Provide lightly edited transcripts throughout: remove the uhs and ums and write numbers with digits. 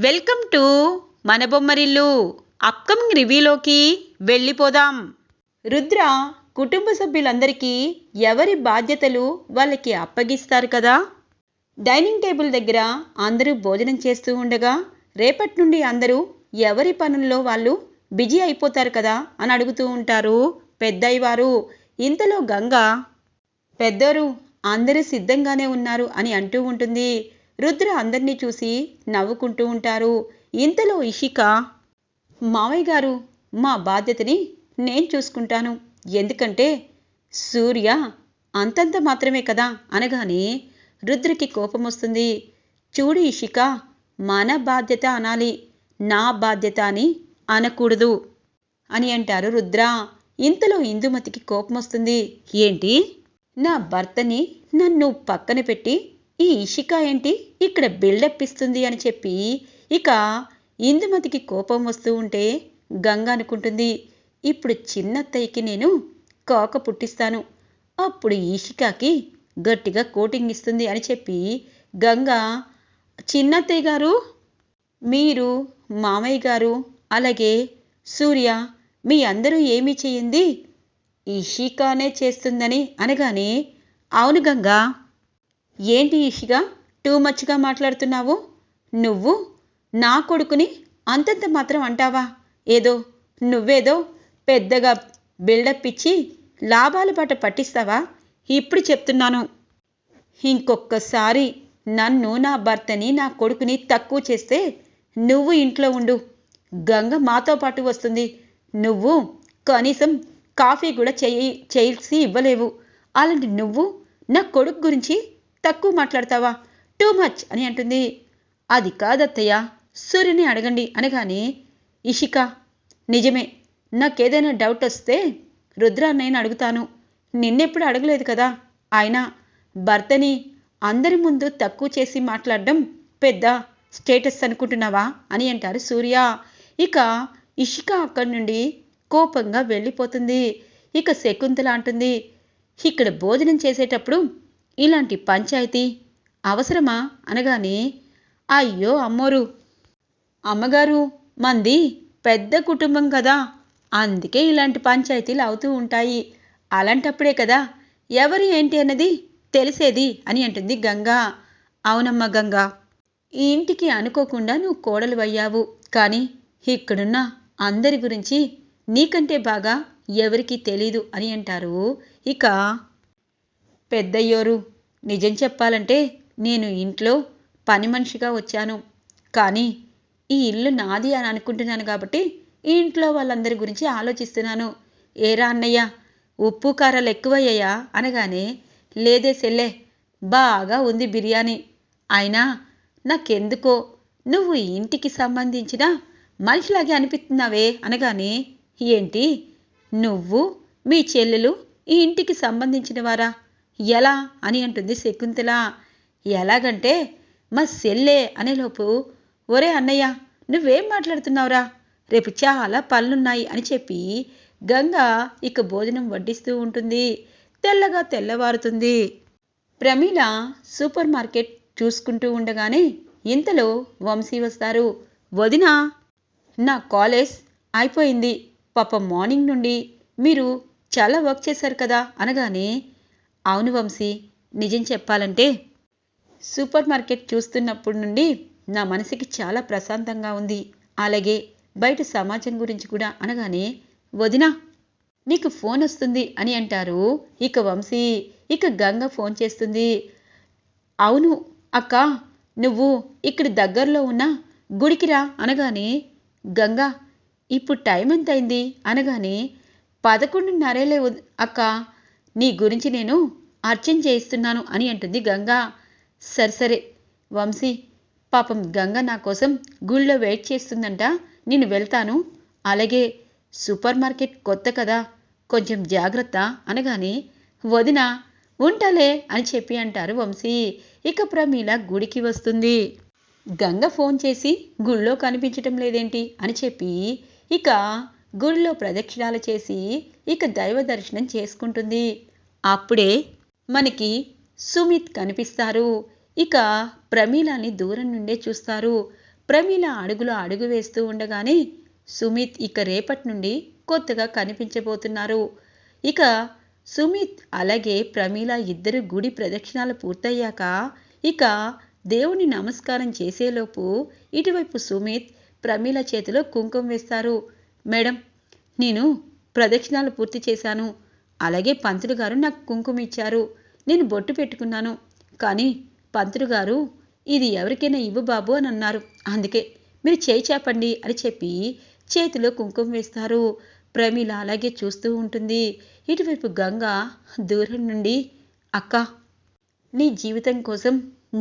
Welcome to మన Bommarillu. Upcoming రివ్యూలోకి వెళ్ళిపోదాం. రుద్ర కుటుంబ సభ్యులందరికీ ఎవరి బాధ్యతలు వాళ్ళకి అప్పగిస్తారు కదా. డైనింగ్ టేబుల్ దగ్గర అందరూ భోజనం చేస్తూ ఉండగా రేపటి నుండి అందరూ ఎవరి పనుల్లో వాళ్ళు బిజీ అయిపోతారు కదా అని అడుగుతూ ఉంటారు పెద్దయ్య వారు. ఇంతలో గంగ, పెద్దోరు అందరూ సిద్ధంగానే ఉన్నారు అని అంటూ ఉంటుంది. రుద్ర అందరినీ చూసి నవ్వుకుంటూ ఉంటారు. ఇంతలో ఇషిక, మావయ్య గారు, మా బాధ్యతని నేను చూసుకుంటాను, ఎందుకంటే సూర్య అంతంత మాత్రమే కదా అనగానే రుద్రకి కోపం వస్తుంది. చూడు ఇషిక, మన బాధ్యత అనాలి, నా బాధ్యత అని అనకూడదు అని అంటారు రుద్ర. ఇంతలో ఇందుమతికి కోపం వస్తుంది. ఏంటి, నా భర్తని నన్ను పక్కన పెట్టి ఈ ఇషిక ఏంటి ఇక్కడ బిల్డప్ ఇస్తుంది అని చెప్పి ఇక ఇందుమతికి కోపం వస్తూ ఉంటే గంగ అనుకుంటుంది, ఇప్పుడు చిన్నత్తయ్యకి నేను కోక పుట్టిస్తాను, అప్పుడు ఇషికాకి గట్టిగా కోటింగ్ ఇస్తుంది అని చెప్పి గంగ, చిన్నత్తయ్య గారు, మీరు, మామయ్య గారు, అలాగే సూర్య, మీ అందరూ ఏమీ చేయింది ఇషికానే చేస్తుందని అనగానే, అవును గంగా, ఏంటి ఇషిక టూ మచ్గా మాట్లాడుతున్నావు, నువ్వు నా కొడుకుని అంతంత మాత్రం అంటావా, ఏదో నువ్వేదో పెద్దగా బిల్డప్ ఇచ్చి లాభాల బాట పట్టిస్తావా, ఇప్పుడు చెప్తున్నాను, ఇంకొక్కసారి నన్ను, నా భర్తని, నా కొడుకుని తక్కువ చేస్తే నువ్వు ఇంట్లో ఉండు, గంగ మాతో పాటు వస్తుంది, నువ్వు కనీసం కాఫీ కూడా చేసి ఇవ్వలేవు, అలాంటి నువ్వు నా కొడుకు గురించి తక్కువ మాట్లాడతావా, టూ మచ్ అని అంటుంది. అది కాదత్తయ్య, సూర్యుని అడగండి అనగానే, ఇషిక, నిజమే, నాకేదైనా డౌట్ వస్తే రుద్ర అన్నయ్యని అడుగుతాను, నిన్నెప్పుడు అడగలేదు కదా, ఆయన భర్తని అందరి ముందు తక్కువ చేసి మాట్లాడడం పెద్ద స్టేటస్ అనుకుంటున్నావా అని అంటారు సూర్య. ఇక ఇషిక అక్కడి నుండి కోపంగా వెళ్ళిపోతుంది. ఇక శకుంతల అంటుంది, ఇక్కడ భోజనం చేసేటప్పుడు ఇలాంటి పంచాయతీ అవసరమా అనగానే, అయ్యో అమ్మోరు, అమ్మగారు, మంది పెద్ద కుటుంబం కదా, అందుకే ఇలాంటి పంచాయతీలు అవుతూ ఉంటాయి, అలాంటప్పుడే కదా ఎవరు ఏంటి అన్నది తెలిసేది అని అంటుంది గంగ. అవునమ్మ గంగ, ఈ ఇంటికి అనుకోకుండా నువ్వు కోడలు అయ్యావు, కానీ ఇక్కడున్న అందరి గురించి నీకంటే బాగా ఎవరికీ తెలీదు అని అంటారు. ఇక పెద్దయ్యోరు, నిజం చెప్పాలంటే నేను ఇంట్లో పని మనిషిగా వచ్చాను, కానీ ఈ ఇల్లు నాది అని అనుకుంటున్నాను కాబట్టి ఈ ఇంట్లో వాళ్ళందరి గురించి ఆలోచిస్తున్నాను, ఏరా అన్నయ్య, ఉప్పు కారాలు ఎక్కువయ్యాయా అనగానే, లేదే సెల్లే, బాగా ఉంది బిర్యానీ, అయినా నాకెందుకో నువ్వు ఇంటికి సంబంధించిన మనిషిలాగే అనిపిస్తున్నావే అనగానే, ఏంటి, నువ్వు మీ చెల్లెలు ఈ ఇంటికి సంబంధించిన వారా, ఎలా అని అంటుంది శకుంతల. ఎలాగంటే మా సెల్లే అనేలోపు, ఒరే అన్నయ్య, నువ్వేం మాట్లాడుతున్నావురా, రేపు చాలా పనులున్నాయి అని చెప్పి గంగ ఇక భోజనం వడ్డిస్తూ ఉంటుంది. తెల్లగా తెల్లవారుతుంది. ప్రమీల సూపర్ మార్కెట్ చూసుకుంటూ ఉండగానే ఇంతలో వంశీ వస్తారు. వదినా, నా కాలేజ్ అయిపోయింది, పాప మార్నింగ్ నుండి మీరు చాలా వర్క్ చేశారు కదా అనగానే, అవును వంశీ, నిజం చెప్పాలంటే సూపర్ మార్కెట్ చూస్తున్నప్పటి నుండి నా మనసుకి చాలా ప్రశాంతంగా ఉంది, అలాగే బయట సమాజం గురించి కూడా అనగానే, వదినా, నీకు ఫోన్ వస్తుంది అని అంటారు ఇక వంశీ. ఇక గంగ ఫోన్ చేస్తుంది. అవును అక్క, నువ్వు ఇక్కడ దగ్గరలో ఉన్న గుడికి రా అనగానే, గంగ, ఇప్పుడు టైం ఎంత అయింది అనగానే, 11:30 అక్క, నీ గురించి నేను అర్చన చేయిస్తున్నాను అని అంటుంది గంగ. సరే వంశీ, పాపం గంగ నా కోసం గుళ్ళో వెయిట్ చేస్తుందంట, నేను వెళ్తాను, అలాగే సూపర్ మార్కెట్ కొత్త కదా, కొంచెం జాగ్రత్త అనగానే, వదిన ఉంటాలే అని చెప్పి అంటారు వంశీ. ఇక ప్రమీల గుడికి వస్తుంది. గంగ ఫోన్ చేసి గుళ్ళో కనిపించటం లేదేంటి అని చెప్పి ఇక గుడిలో ప్రదక్షిణాలు చేసి ఇక దైవ దర్శనం చేసుకుంటుంది. అప్పుడే మనకి సుమిత్ కనిపిస్తారు. ఇక ప్రమీలాని దూరం నుండే చూస్తారు. ప్రమీల అడుగులో అడుగు వేస్తూ ఉండగానే సుమిత్ ఇక రేపటి నుండి కొత్తగా కనిపించబోతున్నారు. ఇక సుమిత్ అలాగే ప్రమీల ఇద్దరు గుడి ప్రదక్షిణాలు పూర్తయ్యాక ఇక దేవుని నమస్కారం చేసేలోపు ఇటువైపు సుమిత్ ప్రమీల చేతిలో కుంకుమ వేస్తారు. మేడం, నేను ప్రదక్షిణాలు పూర్తి చేశాను. అలాగే పంతులు గారు నాకు కుంకుమ ఇచ్చారు. నేను బొట్టు పెట్టుకున్నాను. కానీ పంతులు గారు ఇది ఎవరికైనా ఇవ్వు బాబు అని అన్నారు. అందుకే మీరు చేయి చాపండి అని చెప్పి చేతిలో కుంకుమ వేస్తారు. ప్రమీల అలాగే చూస్తూ ఉంటుంది. ఇటువైపు గంగ దూరం నుండి, అక్క, నీ జీవితం కోసం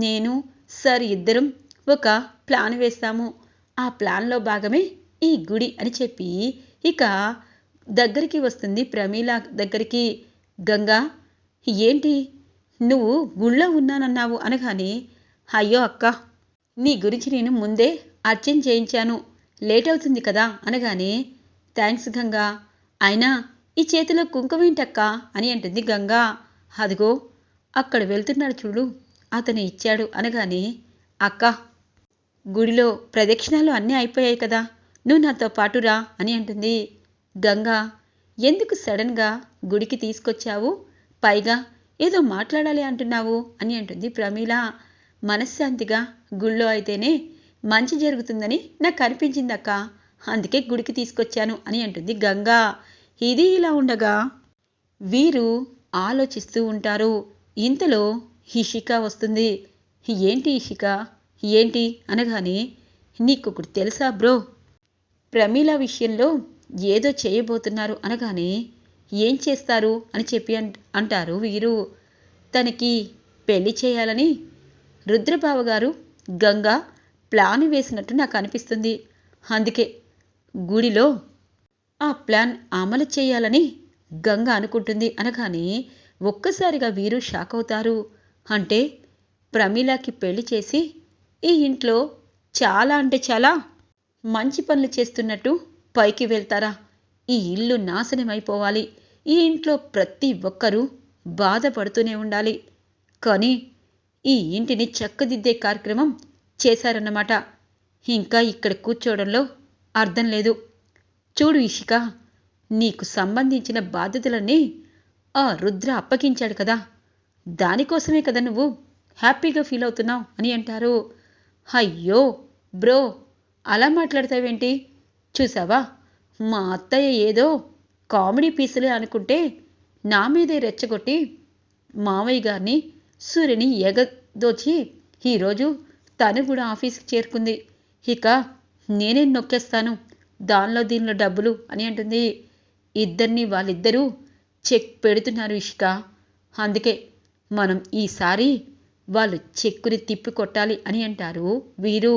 నేను సార్ ఇద్దరం ఒక ప్లాన్ వేస్తాము. ఆ ప్లాన్లో భాగమే ఈ గుడి అని చెప్పి ఇక దగ్గరికి వస్తుంది ప్రమీల దగ్గరికి. గంగా, ఏంటి నువ్వు గుళ్ళో ఉన్నానన్నావు అనగానే, అయ్యో అక్క, నీ గురించి నేను ముందే అర్చన చేయించాను, లేట్ అవుతుంది కదా అనగానే, థ్యాంక్స్ గంగా, అయినా ఈ చేతిలో కుంకుమేంటక్క అని అంటుంది గంగా. అదిగో అక్కడ వెళ్తున్నాడు చూడు, అతను ఇచ్చాడు అనగానే, అక్క, గుడిలో ప్రదక్షిణాలు అన్నీ అయిపోయాయి కదా, నువ్వు నాతో పాటు రా అని అంటుంది. గంగా, ఎందుకు సడన్గా గుడికి తీసుకొచ్చావు? పైగా ఏదో మాట్లాడాలి అంటున్నావు అని అంటుంది ప్రమీల. మనశ్శాంతిగా గుళ్ళో అయితేనే మంచి జరుగుతుందని నాకు అనిపించిందక్క, అందుకే గుడికి తీసుకొచ్చాను అని అంటుంది గంగా. ఇది ఇలా ఉండగా వీరు ఆలోచిస్తూ ఉంటారు. ఇంతలో ఇషిక వస్తుంది. ఏంటి ఇషిక, ఏంటి అనగానే, నీకొకటి తెలుసా బ్రో, ప్రమీల విషయంలో ఏదో చేయబోతున్నారు అనగానే, ఏం చేస్తారు అని చెప్పి అంటారు వీరు. తనకి పెళ్లి చేయాలని రుద్రబావ గారు గంగా ప్లాన్ వేసినట్టు నాకు అనిపిస్తుంది. అందుకే గుడిలో ఆ ప్లాన్ అమలు చేయాలని గంగ అనుకుంటుంది అనగానే ఒక్కసారిగా వీరు షాక్ అవుతారు. అంటే ప్రమీలకి పెళ్లి చేసి ఈ ఇంట్లో చాలా అంటే చాలా మంచి పనులు చేస్తున్నట్టు పైకి వెళ్తారా? ఈ ఇల్లు నాశనమైపోవాలి, ఈ ఇంట్లో ప్రతి ఒక్కరూ బాధపడుతూనే ఉండాలి. కానీ ఈ ఇంటిని చక్కదిద్దే కార్యక్రమం చేశారన్నమాట. ఇంకా ఇక్కడ కూర్చోవడంలో అర్థం లేదు. చూడు ఇషిక, నీకు సంబంధించిన బాధ్యతలన్నీ ఆ రుద్ర అప్పగించాడు కదా, దానికోసమే కదా నువ్వు హ్యాపీగా ఫీల్ అవుతున్నావు అని అంటారు. అయ్యో బ్రో, అలా మాట్లాడతావేంటి? చూసావా, మా అత్తయ్య ఏదో కామెడీ పీసులే అనుకుంటే నా మీదే రెచ్చగొట్టి మావయ్య గారిని సూర్యుని ఎగదోచి ఈరోజు తను కూడా ఆఫీస్కి చేరుకుంది. ఇక నేనే నొక్కేస్తాను దానిలో దీనిలో డబ్బులు అని అంటుంది. వాళ్ళిద్దరూ చెక్ పెడుతున్నారు ఇషిక, అందుకే మనం ఈసారి వాళ్ళు చెక్కుని తిప్పి కొట్టాలి అని అంటారు వీరు.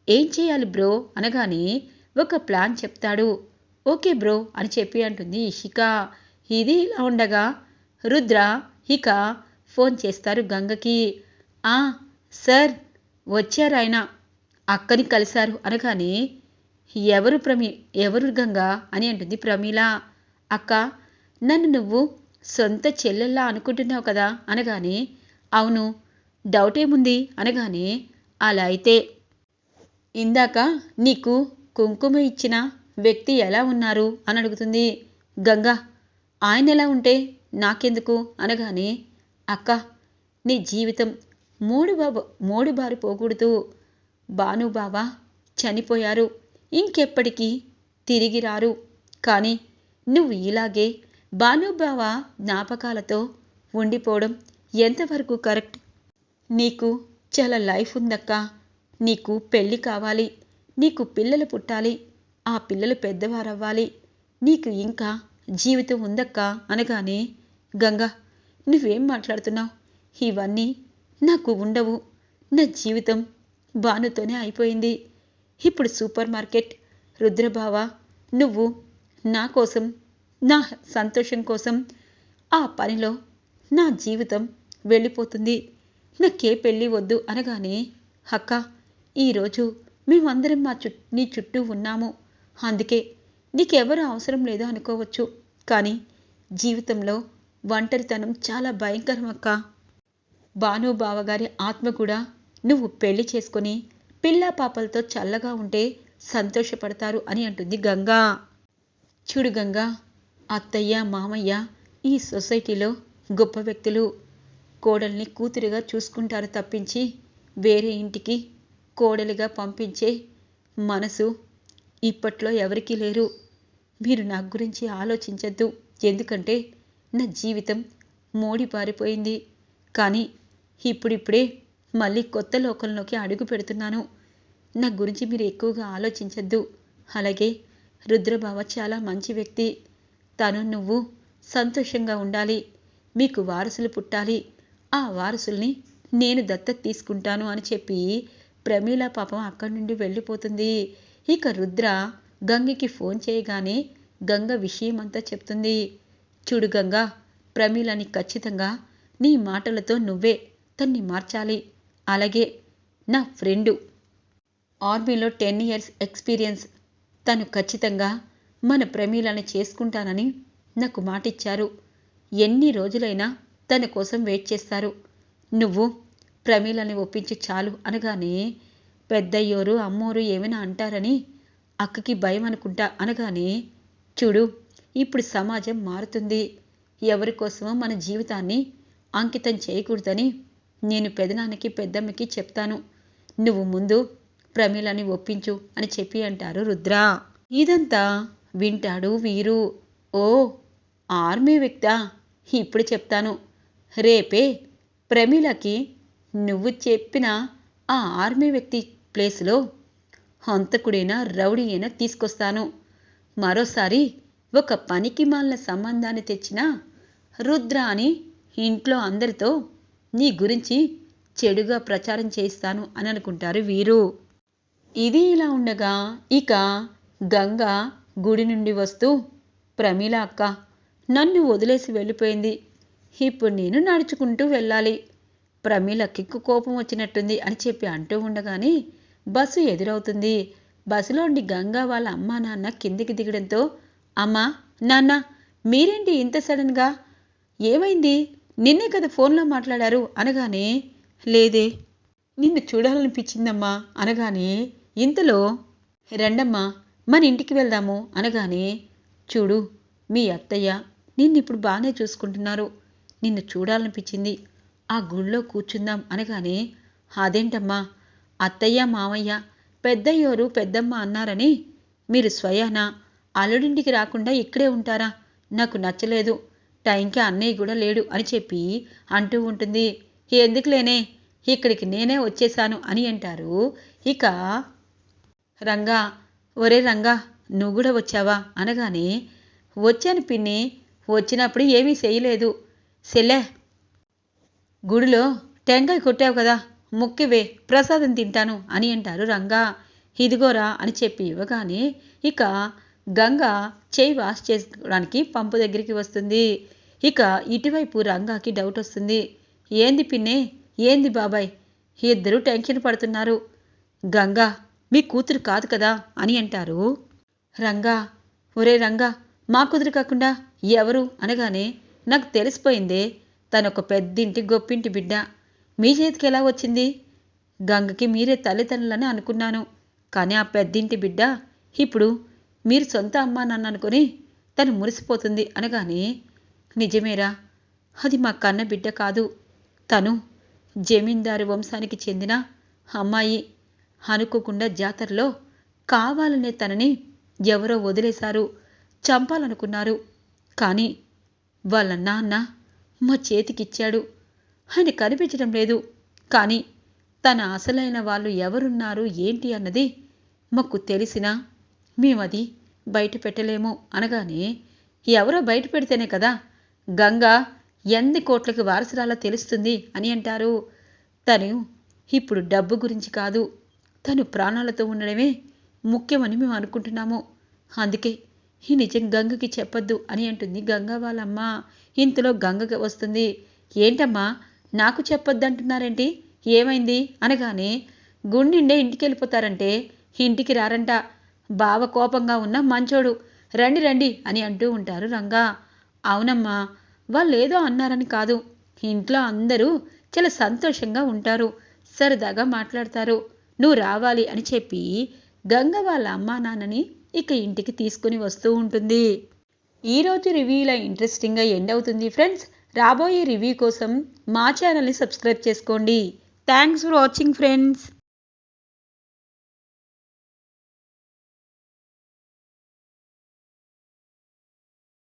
ఏం చేయాలి బ్రో అనగానే ఒక ప్లాన్ చెప్తాడు. ఓకే బ్రో అని చెప్పి అంటుంది ఇషిక. ఇది ఇలా ఉండగా రుద్ర ఇక ఫోన్ చేస్తారు గంగకి. సార్ వచ్చారాయన, అక్కని కలిశారు అనగానే, ఎవరు గంగా అని అంటుంది ప్రమీల. అక్క, నన్ను నువ్వు సొంత చెల్లెల్లా అనుకుంటున్నావు కదా అనగానే, అవును, డౌట్ ఏముంది అనగానే, అలా అయితే ఇందాక నీకు కుంకుమ ఇచ్చిన వ్యక్తి ఎలా ఉన్నారు అని అడుగుతుంది గంగా. ఆయన ఎలా ఉంటే నాకెందుకు అనగానే, అక్క, నీ జీవితం మూడు బారి పోకూడదు. భానుబావ చనిపోయారు, ఇంకెప్పటికీ తిరిగి రారు. కానీ నువ్వు ఇలాగే భానుబావ జ్ఞాపకాలతో ఉండిపోవడం ఎంతవరకు కరెక్ట్? నీకు చాలా లైఫ్ ఉందక్క, నీకు పెళ్ళి కావాలి, నీకు పిల్లలు పుట్టాలి, ఆ పిల్లలు పెద్దవారవ్వాలి, నీకు ఇంకా జీవితం ఉందక్క అనగానే, గంగా, నువ్వేం మాట్లాడుతున్నావు? ఇవన్నీ నాకు ఉండవు. నా జీవితం భానుతోనే అయిపోయింది. ఇప్పుడు సూపర్ మార్కెట్, రుద్రబావ, నువ్వు నా కోసం, నా సంతోషం కోసం ఆ పనిలో నా జీవితం వెళ్ళిపోతుంది. నాకే పెళ్ళి వద్దు అనగానే, అక్క, ఈరోజు మేమందరం నీ చుట్టూ ఉన్నాము, అందుకే నీకెవరు అవసరం లేదో అనుకోవచ్చు. కానీ జీవితంలో ఒంటరితనం చాలా భయంకరం అక్క. భానుబావ గారి ఆత్మ కూడా నువ్వు పెళ్లి చేసుకొని పిల్లా పాపలతో చల్లగా ఉంటే సంతోషపడతారు అని అంటుంది గంగా. చూడు గంగా, అత్తయ్య మామయ్య ఈ సొసైటీలో గొప్ప వ్యక్తులు. కోడల్ని కూతురిగా చూసుకుంటారు తప్పించి వేరే ఇంటికి కోడలిగా పంపించే మనసు ఇప్పట్లో ఎవరికీ లేరు. మీరు నా గురించి ఆలోచించద్దు, ఎందుకంటే నా జీవితం మోడిపారిపోయింది. కానీ ఇప్పుడిప్పుడే మళ్ళీ కొత్త లోకంలోకి అడుగు పెడుతున్నాను. నా గురించి మీరు ఎక్కువగా ఆలోచించద్దు. అలాగే రుద్రబావ చాలా మంచి వ్యక్తి. తను నువ్వు సంతోషంగా ఉండాలి, మీకు వారసులు పుట్టాలి, ఆ వారసుల్ని నేను దత్తత తీసుకుంటాను అని చెప్పి ప్రమీల పాపం అక్కడి నుండి వెళ్ళిపోతుంది. ఇక రుద్ర గంగకి ఫోన్ చేయగానే గంగ విషయమంతా చెప్తుంది. చూడు గంగా, ప్రమీలని ఖచ్చితంగా నీ మాటలతో నువ్వే తన్ని మార్చాలి. అలాగే నా ఫ్రెండు ఆర్మీలో 10 years ఎక్స్పీరియన్స్, తను ఖచ్చితంగా మన ప్రమీలని చేసుకుంటానని నాకు మాటిచ్చారు. ఎన్ని రోజులైనా తన కోసం వెయిట్ చేస్తారు. నువ్వు ప్రమీలని ఒప్పించి చాలు అనగానే పెద్దయ్యోరు అమ్మోరు ఏమైనా అంటారని అక్కకి భయం అనుకుంటా అనగానే, చూడు ఇప్పుడు సమాజం మారుతుంది, ఎవరి కోసమో మన జీవితాన్ని అంకితం చేయకూడదని నేను పెదనాన్నకి పెద్దమ్మకి చెప్తాను. నువ్వు ముందు ప్రమీలని ఒప్పించు అని చెప్పి అంటారు రుద్ర. ఇదంతా వింటాడు వీరు. ఓ ఆర్మీ వ్యక్తా, ఇప్పుడు చెప్తాను. రేపే ప్రమీలకి నువ్వు చెప్పిన ఆ ఆర్మీ వ్యక్తి ప్లేస్లో హంతకుడైనా రౌడీ అయినా తీసుకొస్తాను. మరోసారి ఒక పనికి మాలిన సంబంధాన్ని తెచ్చిన రుద్ర అని ఇంట్లో అందరితో నీ గురించి చెడుగా ప్రచారం చేస్తాను అని అనుకుంటారు వీరు. ఇది ఇలా ఉండగా ఇక గంగ గుడి నుండి వస్తూ, ప్రమీల అక్క నన్ను వదిలేసి వెళ్ళిపోయింది, ఇప్పుడు నేను నడుచుకుంటూ వెళ్ళాలి. ప్రమీలకి కోపం వచ్చినట్టుంది అని చెప్పి అంటూ ఉండగానే బస్సు ఎదురవుతుంది. బస్సులోండి గంగా వాళ్ళ అమ్మా నాన్న కిందికి దిగడంతో, అమ్మా నాన్న మీరేంటి ఇంత సడన్గా, ఏమైంది, నిన్నే కదా ఫోన్లో మాట్లాడారు అనగానే, లేదే నిన్ను చూడాలనిపించిందమ్మా అనగానే, ఇంతలో రండమ్మా మన ఇంటికి వెళ్దాము అనగానే, చూడు మీ అత్తయ్య నిన్నిప్పుడు బాగానే చూసుకుంటున్నారు, నిన్ను చూడాలనిపించింది, ఆ గుళ్ళో కూర్చుందాం అనగానే, అదేంటమ్మా అత్తయ్య మామయ్య పెద్దయ్యోరు పెద్దమ్మ అన్నారని మీరు స్వయాన అల్లుడింటికి రాకుండా ఇక్కడే ఉంటారా, నాకు నచ్చలేదు, టైంకి అన్నయ్య కూడా లేడు అని చెప్పి అంటూ ఉంటుంది. ఎందుకులేనే ఇక్కడికి నేనే వచ్చేసాను అని అంటారు. ఇక రంగా, ఒరే రంగా నువ్వు కూడా వచ్చావా అనగానే, వచ్చాను పిన్ని, వచ్చినప్పుడు ఏమీ చేయలేదు, సెల్లే గుడిలో టెంకాయ కొట్టావు కదా ముక్కివే ప్రసాదం తింటాను అని అంటారు రంగా. ఇదిగోరా అని చెప్పి ఇవ్వగానే ఇక గంగ చేయి వాష్ చేసుకోవడానికి పంపు దగ్గరికి వస్తుంది. ఇక ఇటువైపు రంగాకి డౌట్ వస్తుంది. ఏంది పిన్నే, ఏంది బాబాయ్, ఇద్దరు టెన్షన్ పడుతున్నారు, గంగా మీ కూతురు కాదు కదా అని అంటారు. రంగా, ఒరే రంగా మా కూతురు కాకుండా ఎవరు అనగానే, నాకు తెలిసిపోయిందే, తనొక పెద్దింటి గొప్పింటి బిడ్డ, మీ చేతికి ఎలా వచ్చింది, గంగకి మీరే తల్లిదండ్రులని అనుకున్నాను, కానీ ఆ పెద్దింటి బిడ్డ ఇప్పుడు మీరు సొంత అమ్మా నాన్న అనుకుని తను మురిసిపోతుంది అనగానే, నిజమేరా, అది మా కన్న బిడ్డ కాదు, తను జమీందారు వంశానికి చెందిన అమ్మాయి, అనుకోకుండా జాతరలో కావాలనే తనని ఎవరో వదిలేశారు, చంపాలనుకున్నారు, కానీ వాళ్ళ నాన్న మా చేతికిచ్చాడు, ఆయన కనిపించడం లేదు, కానీ తన అసలైన వాళ్ళు ఎవరున్నారు ఏంటి అన్నది మాకు తెలిసినా మేమది బయట పెట్టలేము అనగానే, ఎవరో బయట పెడితేనే కదా గంగా ఎన్ని కోట్లకి వారసురాలో తెలుస్తుంది అని అంటారు. తను ఇప్పుడు డబ్బు గురించి కాదు, తను ప్రాణాలతో ఉండడమే ముఖ్యమని మేము అనుకుంటున్నాము, అందుకే ఈ నిజం గంగకి చెప్పొద్దు అని అంటుంది గంగ వాళ్ళమ్మ. ఇంతలో గంగకి వస్తుంది. ఏంటమ్మా నాకు చెప్పొద్దంటున్నారేంటి, ఏమైంది అనగానే, గుండిండే ఇంటికి వెళ్ళిపోతారంటే ఇంటికి రారంట, బావ కోపంగా ఉన్న మంచోడు, రండి రండి అని అంటూ ఉంటారు రంగా. అవునమ్మా, వాళ్ళు ఏదో అన్నారని కాదు, ఇంట్లో అందరూ చాలా సంతోషంగా ఉంటారు, సరదాగా మాట్లాడతారు, నువ్వు రావాలి అని చెప్పి గంగ వాళ్ళ అమ్మా నాన్నని ఇక ఇంటికి తీసుకుని వస్తూ ఉంటుంది. ఈరోజు రివ్యూ ఇలా ఇంట్రెస్టింగ్గా ఎండ్ అవుతుంది ఫ్రెండ్స్. రాబోయే రివ్యూ కోసం మా ఛానల్ని సబ్స్క్రైబ్ చేసుకోండి. Thanks for watching friends.